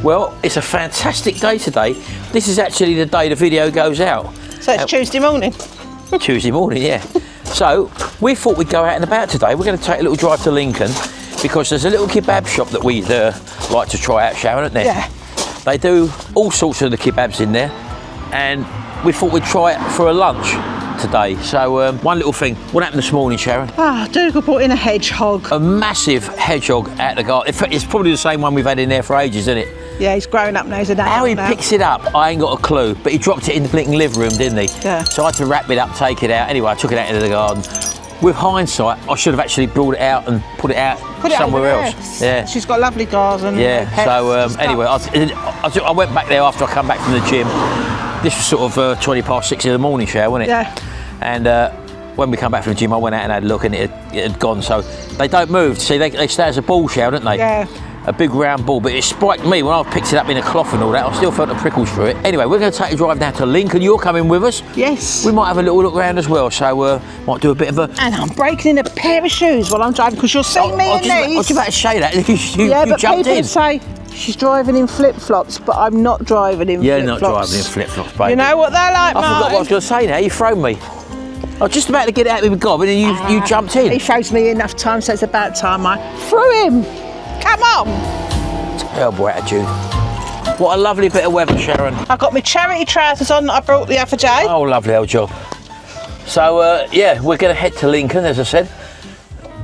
Well, it's a fantastic day today. This is actually the day the video goes out. So it's Tuesday morning? Tuesday morning, yeah. So we thought we'd go out and about today. We're going to take a little drive to Lincoln because there's a little kebab shop that we like to try out, Sharon, isn't there? Yeah. They do all sorts of the kebabs in there, and we thought we'd try it for a lunch today. So one little thing. What happened this morning, Sharon? Dougal brought in a hedgehog. A massive hedgehog at the garden. It's probably the same one we've had in there for ages, isn't it? Yeah, he's growing up now. He's an adult How he now. picks it up, I ain't got a clue. But he dropped it in the blinking living room, didn't he? Yeah. So I had to wrap it up, take it out. Anyway, I took it out into the garden. With hindsight, I should have actually brought it out and put it out somewhere else. Yeah. She's got lovely garden. Yeah. So anyway, I went back there after I come back from the gym. This was sort of 20 past 6 in the morning, Cher, wasn't it? Yeah. And when we come back from the gym, I went out and had a look, and it had gone. So they don't move. See, they stay as a ball, Cher, don't they? Yeah. A big round ball, but it spiked me when I picked it up in a cloth and all that. I still felt the prickles through it. Anyway, we're going to take a drive down to Lincoln. You're coming with us. Yes. We might have a little look around as well, so might do a bit of a... And I'm breaking in a pair of shoes while I'm driving, because you'll see me in these. I was about to say that. you but jumped people in. say she's driving in flip-flops, but I'm not driving in You're flip-flops. not driving in flip-flops, baby. You know what they're like, I forgot what I was going to say now. You thrown me. I was just about to get out with Gob, and then you jumped in. He throws me enough times, so it's about time I threw him. Come on. Terrible attitude. What a lovely bit of weather, Sharon. I got my charity trousers on that I brought the other day. Oh, lovely old job. So, yeah, we're going to head to Lincoln, as I said.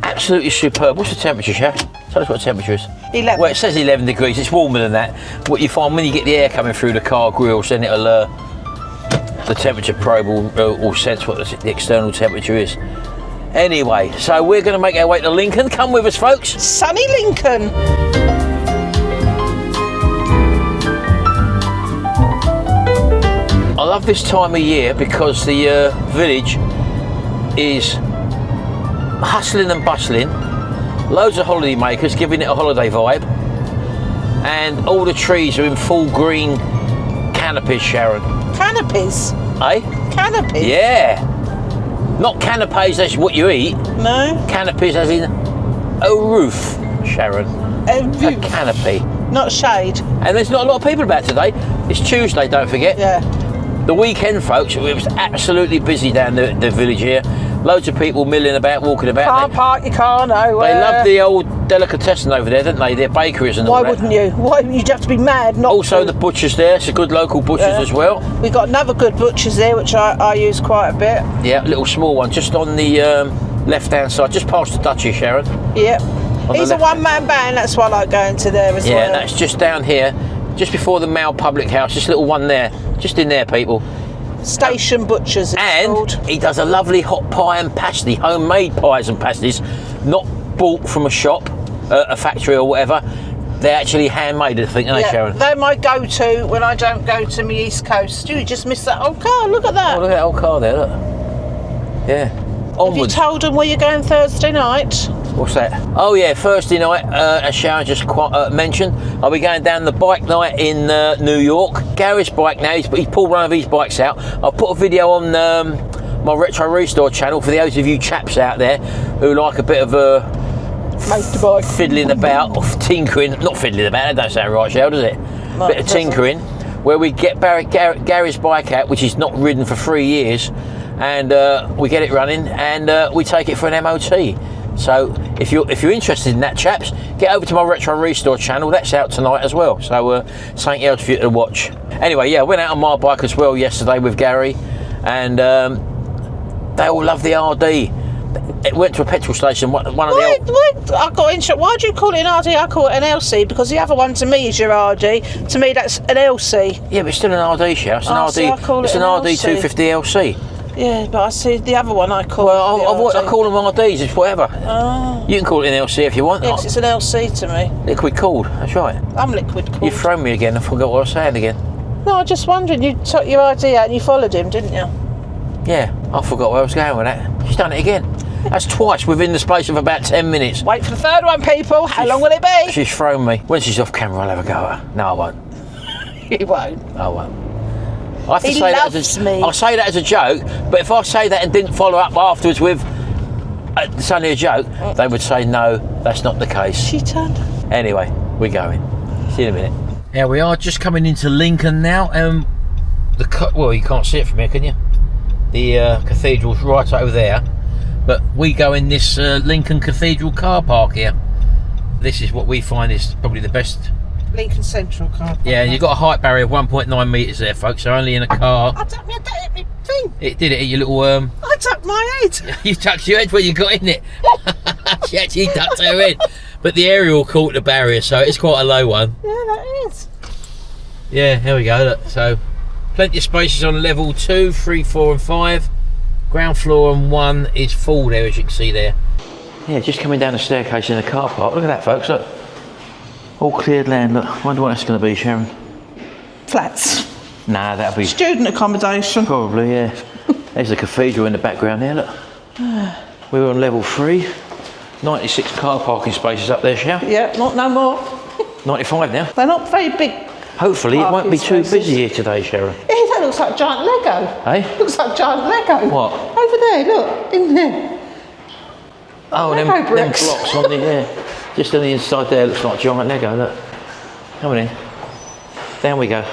Absolutely superb. What's the temperature, Sharon? Tell us what the temperature is. 11. Well, it says 11 degrees. It's warmer than that. What you find when you get the air coming through the car grills, then it'll... the temperature probe will sense what the external temperature is. Anyway, so we're going to make our way to Lincoln. Come with us, folks. Sunny Lincoln. I love this time of year because the village is hustling and bustling. Loads of holiday makers giving it a holiday vibe. And all the trees are in full green canopies, Sharon. Canopies? Eh? Canopies? Yeah. Not canapes as what you eat. No. Canopies as in a roof, Sharon. A roof. A canopy. Not shade. And there's not a lot of people about today. It's Tuesday, don't forget. Yeah. The weekend, folks, it was absolutely busy down the village here. Loads of people milling about, walking about. Can't park your car nowhere. They love the old delicatessen over there, don't they? Their bakeries and all Why that. wouldn't you? Why you'd have to be mad not Also, to. the butchers there. It's a good local butchers as well. We've got another good butcher's there, which I use quite a bit. Yeah, a little small one, just on the left-hand side, just past the Duchy, Sharon. Yep. He's a one-man band, that's why I like going to there as well. Yeah, that's just down here, just before the Mall Public House, this little one there, just in there, people. Station Butchers, it's And called. he does a lovely hot pie and pasty, homemade pies and pasties, not bought from a shop, a factory or whatever. They're actually handmade, I think, aren't they, Sharon? They're my go-to when I don't go to my East Coast. You just missed that old car, look at that. Oh, look at that old car there, look. Yeah. Onwards. Have you told them where you're going Thursday night? What's that? Oh yeah, Thursday night, as Sharon just mentioned, I'll be going down the bike night in New York. Gary's bike now, he's pulled one of his bikes out. I'll put a video on my Retro Restore channel for those of you chaps out there who like a bit of Motorbike. fiddling about, or tinkering, not fiddling about, that don't sound right, Shell, does it? No, Bit of tinkering, where we get Gary's bike out, which he's not ridden for 3 years, and we get it running, and we take it for an MOT. So if you're interested in that, chaps, get over to my Retro Restore channel. That's out tonight as well. So something else for you to watch. Anyway, yeah, I went out on my bike as well yesterday with Gary, and they all love the RD. It went to a petrol station. One of the I got interested. Why do you call it an RD? I call it an LC, because the other one to me is your RD. To me, that's an LC. Yeah, but it's still an RD, Shell. It's an RD. See, I call it's it an RD 250 LC. Yeah, but I see the other one I call. Well, I call them RDs. It's whatever. Oh. You can call it an LC if you want. Yes, it's an LC to me. Liquid cooled. That's right. I'm liquid cooled. You've thrown me again. I forgot what I was saying again. No, I just wondered. You took your ID out and you followed him, didn't you? Yeah, I forgot where I was going with that. She's done it again. That's twice within the space of about 10 minutes. Wait for the third one, people. How long will it be? She's thrown me. When she's off camera, I'll have a go at her. No, I won't. You won't. I won't. I have to He say loves that me. I'll say that as a joke, but if I say that and didn't follow up afterwards with it's only a joke, they would say no, that's not the case. She turned. Anyway, we're going. See you in a minute. Here we are, just coming into Lincoln now. Well, you can't see it from here, can you? The cathedral's right over there, but we go in this Lincoln Cathedral car park here. This is what we find is probably the best. Lincoln Central car park. Yeah, and you've got a height barrier of 1.9 metres there, folks, so only in a car. I ducked my thing. It did it, your little... I ducked my head. You tucked your head when you got in it. She actually ducked her head. But the aerial caught the barrier, so it's quite a low one. Yeah, that is. Yeah, here we go, look. So, plenty of spaces on level 2, 3, 4 and 5. Ground floor and 1 is full there, as you can see there. Yeah, just coming down the staircase in the car park. Look at that, folks, look. All cleared land, look. I wonder what that's going to be, Sharon. Flats. Nah, that'll be... Student accommodation. Probably, yeah. There's the cathedral in the background there, look. We were on level 3. 96 car parking spaces up there, Sharon. Yeah, not no more. 95 now. They're not very big. Hopefully it won't be too busy here today, Sharon. Yeah, that looks like giant Lego. Hey? Looks like giant Lego. What? Over there, look, in there. Oh, them blocks on the just on the inside there looks like giant Lego, look. Come on in. Down we go.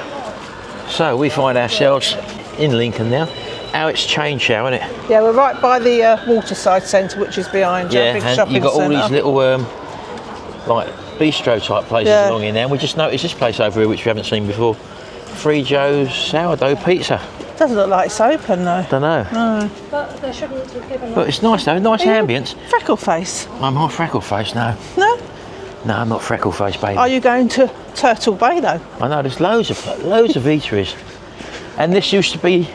So we find ourselves in Lincoln now. How it's changed, Sharon, isn't it? Yeah, we're right by the Waterside Centre, which is behind yeah, big and shopping you've got all centre. these little like bistro type places along in there. We just noticed this place over here which we haven't seen before. Free Joe's sourdough pizza. Doesn't look like it's open though. Don't know. No. But they shouldn't have given But it's nice though, nice ambience. Freckle face. I'm not freckle face, no. No? No, I'm not freckle face, baby. Are you going to Turtle Bay though? I know, there's loads of eateries. And this used to be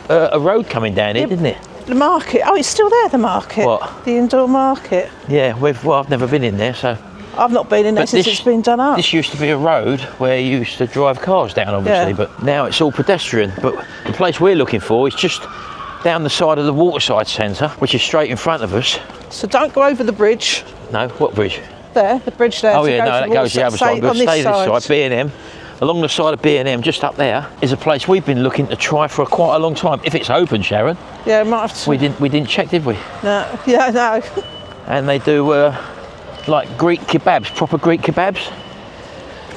a road coming down here, didn't it? The market. Oh, it's still there, the market. What? The indoor market. Yeah, I've never been in there, so... I've not been in there since it's been done up. This used to be a road where you used to drive cars down, obviously, but now it's all pedestrian. But the place we're looking for is just down the side of the Waterside Centre, which is straight in front of us. So don't go over the bridge. No, what bridge? There, the bridge there. Oh yeah, no, that goes the other side. We'll stay this side, B&M. Along the side of B&M, just up there, is a place we've been looking to try for quite a long time. If it's open, Sharon. Yeah, might have to. We didn't check, did we? No. Yeah, no. And they do like Greek kebabs, proper Greek kebabs.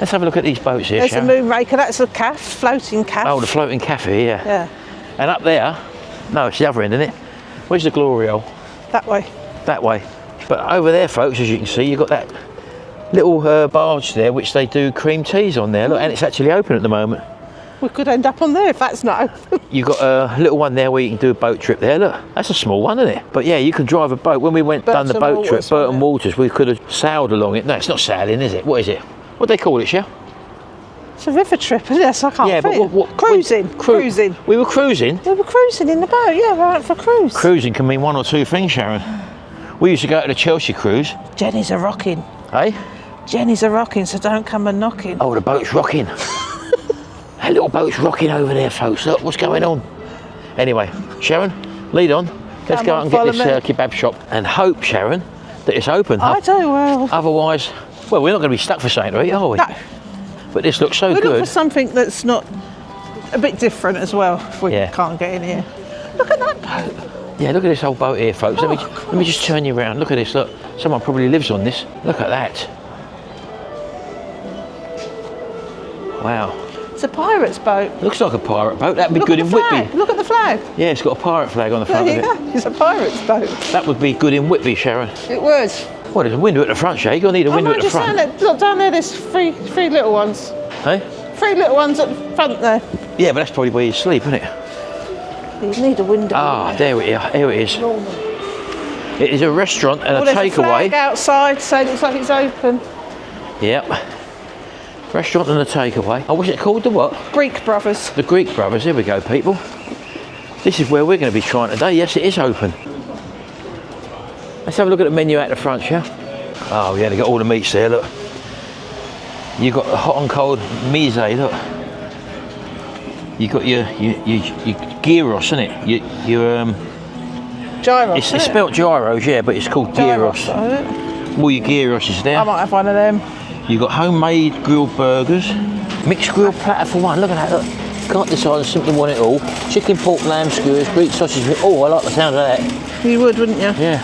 Let's have a look at these boats here, There's Sharon. the Moonraker. That's a calf, floating calf. Oh, the floating cafe, yeah. Yeah. And up there, no, it's the other end, isn't it? Where's the Gloriole? That way. That way. But over there, folks, as you can see, you've got that little barge there, which they do cream teas on there. Look, and it's actually open at the moment. We could end up on there if that's not open. You've got a little one there where you can do a boat trip there. Look, that's a small one, isn't it? But yeah, you can drive a boat. When we done the boat trip, Burton Waters, we could have sailed along it. No, it's not sailing, is it? What is it? What do they call it, Shell? It's a river trip, isn't it? So I can't yeah, fit. But what cruising. Cruising. We were cruising? We were cruising in the boat, yeah, we went for a cruise. Cruising can mean one or two things, Sharon. We used to go to the Chelsea cruise. Jenny's a rocking. Hey? Jenny's a rocking, so don't come and knocking. Oh, the boat's rocking. That little boat's rocking over there, folks. Look, what's going on? Anyway, Sharon, lead on. Let's go out and get this kebab shop and hope, Sharon, that it's open. I do, well. Otherwise, well, we're not going to be stuck for something to eat, are we? No. But this looks so good. Look for something that's not a bit different as well, if we can't get in here. Look at that boat. Yeah, look at this old boat here, folks. Let me just turn you around. Look at this, look. Someone probably lives on this. Look at that. Wow. It's a pirate's boat. Looks like a pirate boat. That'd be Look good at in the Whitby. flag. Look at the flag. Yeah, it's got a pirate flag on the front There you of it. go. It's a pirate's boat. That would be good in Whitby, Sharon. It would. Well, there's a window at the front, Shay. You're going to need a window at the front. Look down there, there's three little ones. Hey? 3 little ones at the front there. Yeah, but that's probably where you sleep, isn't it? You need a window. Ah, there we are. Here it is. It is a restaurant and a there's a flag takeaway. Outside, so it looks like it's open. Yep. Restaurant and a takeaway. Oh, what's it called? The what? Greek Brothers. The Greek Brothers. Here we go, people. This is where we're going to be trying today. Yes, it is open. Let's have a look at the menu out the front, yeah? Oh, yeah, they got all the meats there, look. You've got the hot and cold mise, look. You've got your gyros, isn't it? Gyros. It's spelt gyros, yeah, but it's called gyros. All your gyros is there. I might have one of them. You've got homemade grilled burgers. Mixed grilled platter for one. Look at that, look. Can't decide, I simply want it all. Chicken, pork, lamb skewers, Greek sausage. Oh, I like the sound of that. You would, wouldn't you? Yeah.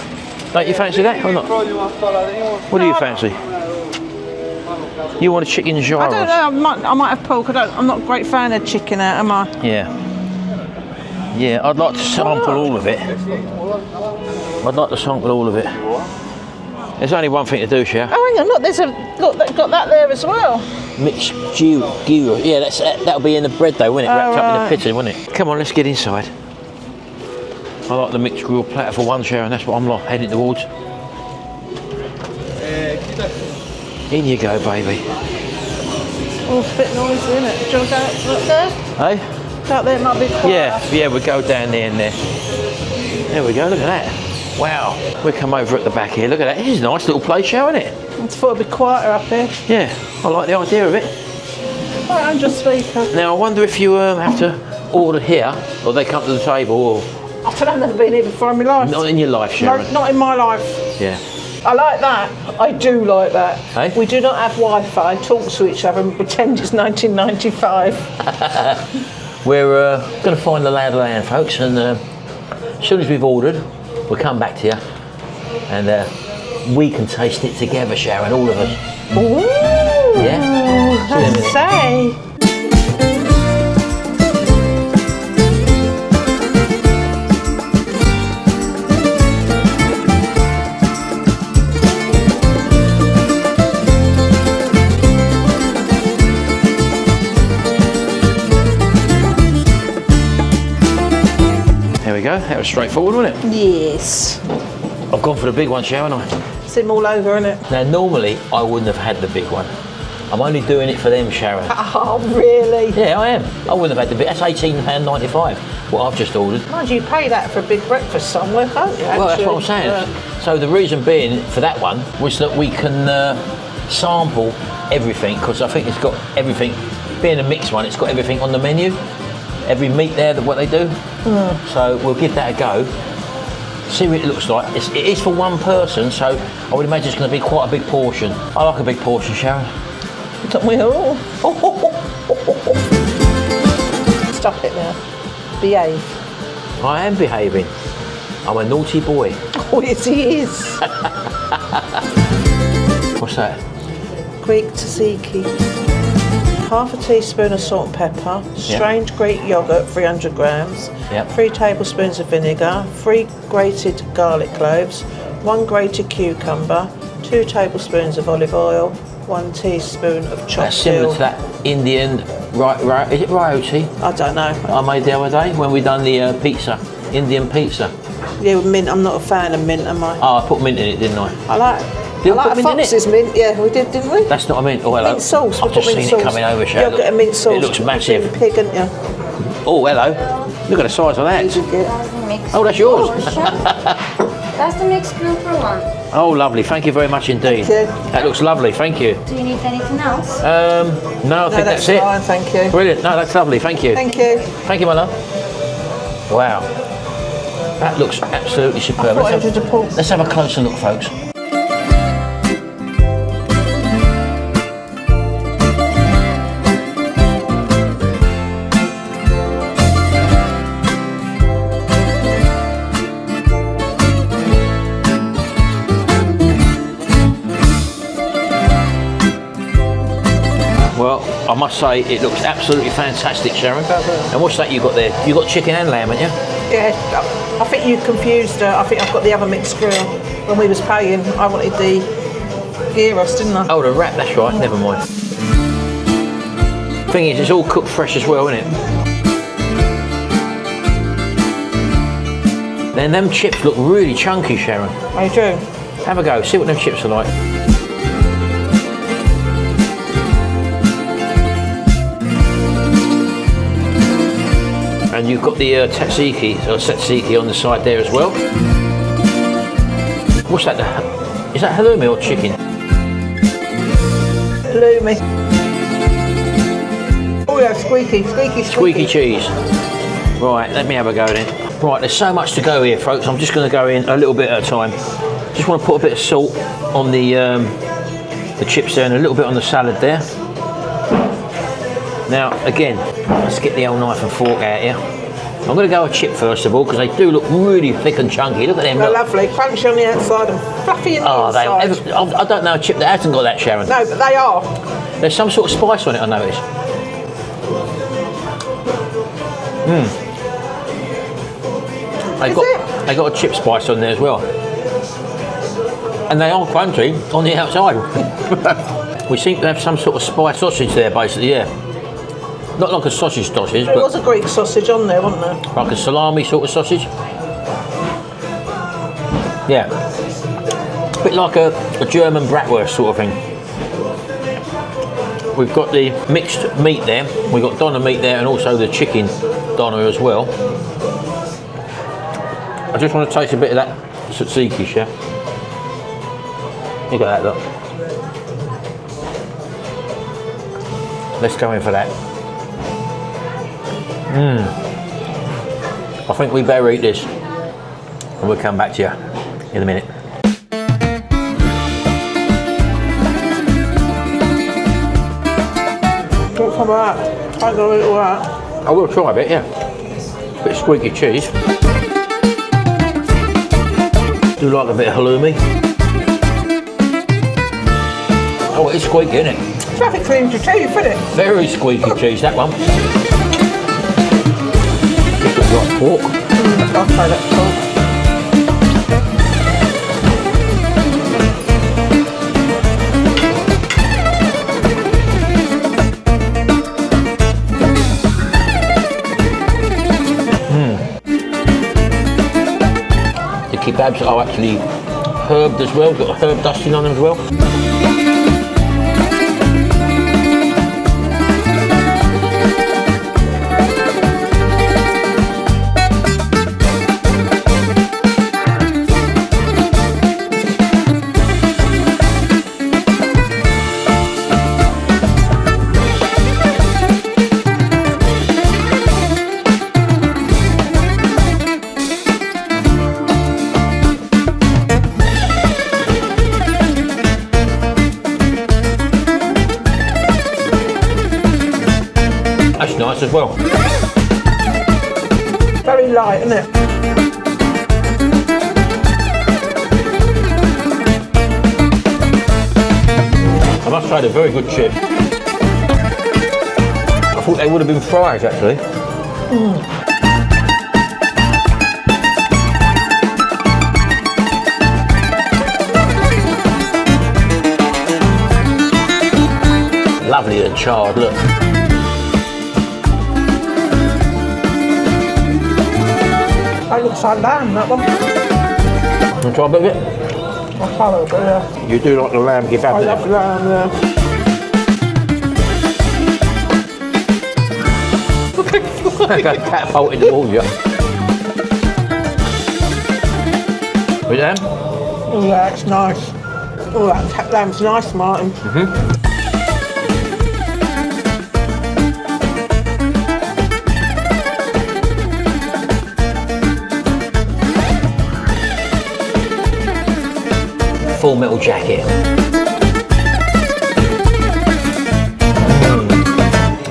Don't you fancy that or not? What do you fancy? You want a chicken gyros? I don't know. I might have pork. I'm not a great fan of chicken out, am I? Yeah. Yeah, I'd like to sample all of it. I'd like to sample all of it. There's only one thing to do, Cher. Oh, hang on, look, they've got that there as well. Mixed gyros. Yeah, that'll be in the bread though, won't it? Wrapped up in the pita, won't it? Come on, let's get inside. I like the mixed grill platter for one, Cher, and that's what I'm like heading towards. In you go, baby. Oh, it's a bit noisy, isn't it? Do you want to go up there? Hey? Out there, it might be quiet. Yeah, we'll go down there and there. There we go, look at that. Wow, we come over at the back here, look at that. This is a nice little place, show, isn't it? I just thought it'd be quieter up here. Yeah, I like the idea of it. Right, I'm just speaker. Now, I wonder if you have to order here, or they come to the table, or... I don't know, I've never been here before in my life. Not in your life, Sharon. No, not in my life. Yeah. I like that. I do like that. Hey? We do not have Wi-Fi, talk to each other and pretend it's 1995. We're going to find the lay of the land, folks, and as soon as we've ordered, we'll come back to you, and we can taste it together, Sharon, all of us. Ooh, Yeah? See you in a minute. say. There we go, that was straightforward, wasn't it? Yes. I've gone for the big one, Sharon, I? It's him all over, isn't it? Now, normally, I wouldn't have had the big one. I'm only doing it for them, Sharon. Oh, really? Yeah, I am. I wouldn't have had the big. That's £18.95, what I've just ordered. Mind you, pay that for a big breakfast somewhere, can't you? Well, that's what I'm saying. Yeah. So the reason being for that one was that we can sample everything, because I think it's got everything. Being a mixed one, it's got everything on the menu. Every meat there, what they do. So we'll give that a go. See what it looks like. It is for one person, so I would imagine it's going to be quite a big portion. I like a big portion, Sharon. Don't we all? Stop it now. Behave. I am behaving. I'm a naughty boy. Oh, yes, he is. What's that? Greek tzatziki. Half a teaspoon of salt and pepper, strained Greek yoghurt, 300 grams, Yep. 3 tablespoons of vinegar, 3 grated garlic cloves, 1 grated cucumber, 2 tablespoons of olive oil, 1 teaspoon of chopped That's similar dill. to that Indian, is it roti? I don't know. I made the other day when we done the pizza, Indian pizza. Yeah, with mint. I'm not a fan of mint, am I? Oh, I put mint in it, didn't I? I like. Did you I like put mint in it? Fox's mint. Yeah, we did, didn't we? That's not a mint. Oh, hello. Mint sauce. I've just seen it coming over, Sharon. Yogurt and mint sauce. It looks massive. Pig, haven't you? Oh, hello. Look at the size of that. Did you get? Oh, that's yours. That's the mixed grill for one. Oh, lovely. Thank you very much indeed. Thank you. That looks lovely. Thank you. Do you need anything else? No, I think that's it. Fine, thank you. Brilliant. No, that's lovely. Thank you. Thank you. Thank you, my love. Wow. That looks absolutely superb. I thought it was a pork. Let's have a closer look, folks. Well, I must say it looks absolutely fantastic, Sharon. And what's that you got there? You got chicken and lamb, haven't you? Yeah, I think you confused her. I think I've got the other mixed grill. When we was paying, I wanted the gyros, didn't I? Oh, the wrap, that's right. Never mind. Thing is, it's all cooked fresh as well, isn't it? Then them chips look really chunky, Sharon. I do. Have a go. See what them chips are like. And you've got the tzatziki on the side there as well. What's that? Is that halloumi or chicken? Halloumi. Oh yeah, squeaky. Squeaky cheese. Right, let me have a go then. Right, there's so much to go here, folks. I'm just going to go in a little bit at a time. Just want to put a bit of salt on the chips there and a little bit on the salad there. Now, again, let's get the old knife and fork out here. I'm going to go a chip first of all because they do look really thick and chunky. Look at them. They're Look. lovely, crunchy on the outside and fluffy in the inside. I don't know a chip that hasn't got that, Sharon. No, but they are. There's some sort of spice on it, I noticed. They got a chip spice on there as well. And they are crunchy on the outside. We seem to have some sort of spice sausage there, basically, yeah. Not like a sausage, There but was a Greek sausage on there, wasn't there? like a salami sort of sausage. Yeah. A bit like a German bratwurst sort of thing. We've got the mixed meat there. We've got doner meat there and also the chicken doner as well. I just want to taste a bit of that tzatziki, yeah? Look at that, look. Let's go in for that. I think we better eat this. And we'll come back to you in a minute. Don't come out. I got it all out. I will try a bit, yeah. Bit of squeaky cheese. Do like a bit of halloumi. Oh, it's squeaky, isn't it? Traffic cream to teeth, isn't it? Very squeaky cheese, that one. Just looks like pork. I'll try that pork. The kebabs are actually herbed as well, got a herb dusting on them as well. That's nice as well. Very light, isn't it? I must say they're very good chips. I thought they would have been fries actually. Lovely and charred, look. That looks like lamb, that one. Want to try a bit of it? I'll try a little bit, yeah. You do like the lamb kebab, I don't love you? lamb, yeah. Catapult in the wall, yeah. With lamb? Oh, yeah, it's nice. Oh, that lamb's nice, Martin. Full metal jacket.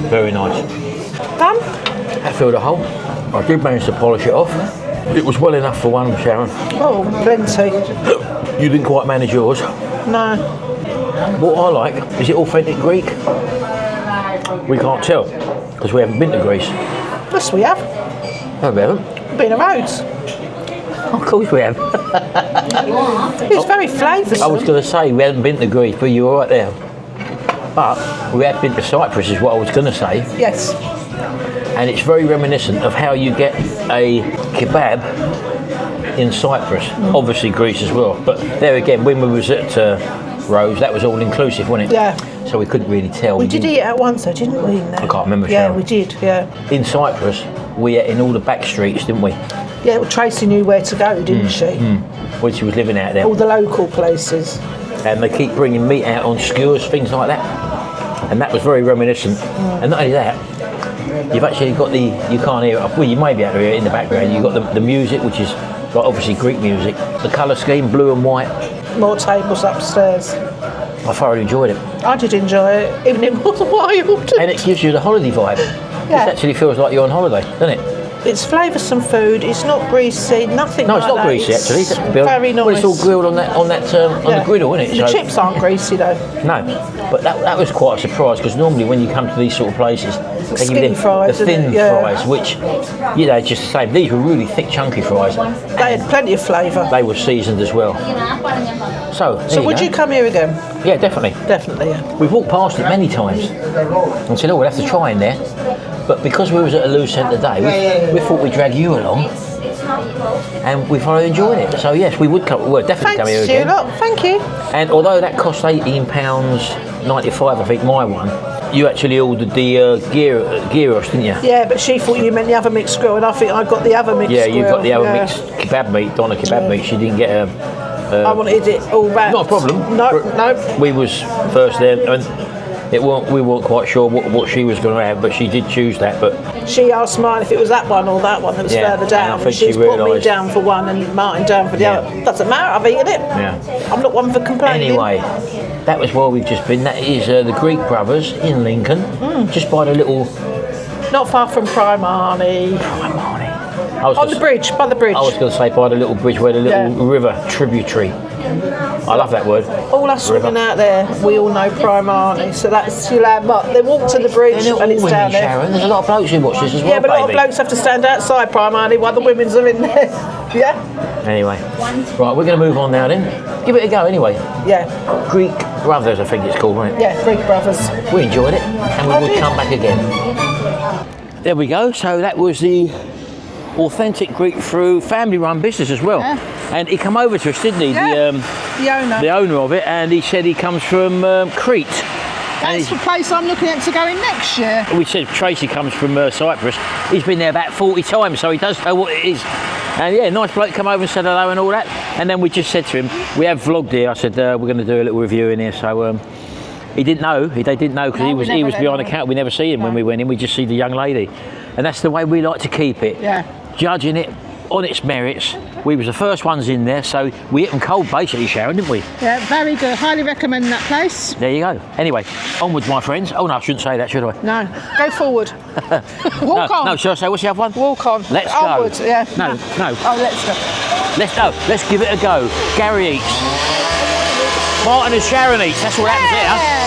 Very nice. Done? That filled a hole. I did manage to polish it off. It was well enough for one, Sharon. Oh, plenty. You didn't quite manage yours. No. What I like, is it authentic Greek? We can't tell, because we haven't been to Greece. Yes, we have. No, we haven't. Been around. Of course we have. It's very flavoursome. I was going to say we hadn't been to Greece, but you were right there. But we have been to Cyprus, is what I was going to say. Yes. And it's very reminiscent of how you get a kebab in Cyprus. Obviously Greece as well. But there again, when we was at Rose, that was all inclusive, wasn't it? Yeah. So we couldn't really tell. We did eat it at once though, didn't we? I can't remember, Yeah, Sharon. we did, yeah. In Cyprus, we ate in all the back streets, didn't we? Yeah, well, Tracy knew where to go, didn't she? When she was living out there. All the local places. And they keep bringing meat out on skewers, things like that. And that was very reminiscent. And not only that, you've actually got the, you can't hear it, well you may be able to hear it in the background, you've got the music, which is like obviously Greek music, the colour scheme, blue and white. More tables upstairs. I thoroughly enjoyed it. I did enjoy it, even if it was wild. And it gives you the holiday vibe. Yeah. It actually feels like you're on holiday, doesn't it? It's flavoursome food. It's not greasy. Nothing. No, like it's not that. greasy actually. It's It's very nice. Well, it's all grilled on that on the griddle, isn't it? The So- chips aren't greasy though. No, but that was quite a surprise because normally when you come to these sort of places, they give you Skinny fries, the thin isn't it? Yeah. fries, which just the same. These were really thick, chunky fries. They had plenty of flavour. They were seasoned as well. So, there Would go. you come here again? Yeah, definitely. Definitely. Yeah. We've walked past it many times and said, "Oh, we'll have to try in there." But because we was at a loose end today, we thought we'd drag you along, and we thoroughly enjoyed it. So yes, we would come. We'll definitely come here Thanks, you again. lot. Thank you. And although that cost £18.95, I think my one, you actually ordered the gyros, didn't you? Yeah, but she thought you meant the other mixed grill, and I think I got the other mixed Yeah, grill. you got the other mixed kebab meat, doner kebab meat. She didn't get a. I wanted it all wrapped. Not a problem. No. We was first there, and we weren't quite sure what she was going to have, but she did choose that. But She asked mine if it was that one or that one that was Yeah, further and down. I think She's she put me realised- down for one and Martin down for the Yeah. other. Doesn't matter, I've eaten it. yeah. I'm not one for complaining. Anyway, that was where we've just been. That is the Greek Brothers in Lincoln, just by the little. Not far from Primarni. I was On gonna the bridge, by the bridge. I was going to say by the little bridge where the little river tributary. I love that word. All us River. women out there, we all know Primarni, so that's your landmark. They walk to the bridge They're not and all it's women, down there. Sharon. There's a lot of blokes who watch this as well, Yeah, but a lot of baby. blokes have to stand outside Primarni while the women's are in there. Yeah? Anyway, right, we're going to move on now then. Give it a go anyway. Yeah, Greek Brothers, I think it's called, right? yeah, Greek Brothers. We enjoyed it, and we I will did. come back again. There we go. So that was the authentic Greek through family-run business as well. Yeah. And he come over to us, didn't he? Yeah. The owner. The owner of it, and he said he comes from Crete. And That's the place I'm looking at to go in next year. we said Tracy comes from Cyprus. He's been there about 40 times, so he does know what it is. And yeah, nice bloke come over and said hello and all that. And then we just said to him, we have vlogged here. I said we're going to do a little review in here. So he didn't know. They didn't know because No, he we was never behind the know. counter. We never see him when we went in. We just see the young lady, and that's the way we like to keep it. Yeah. Judging it on its merits. We was the first ones in there, so we hit them cold basically, Sharon, didn't we? Yeah, very good. Highly recommend that place. There you go. Anyway, onwards, my friends. Oh no, I shouldn't say that, should I? No, go forward. Walk on. No, should I say what's the other one? Walk on. Let's go. Onwards, yeah. No. Oh, let's go. Let's go. Let's give it a go. Gary eats. Martin and Sharon eats. That's what happens here.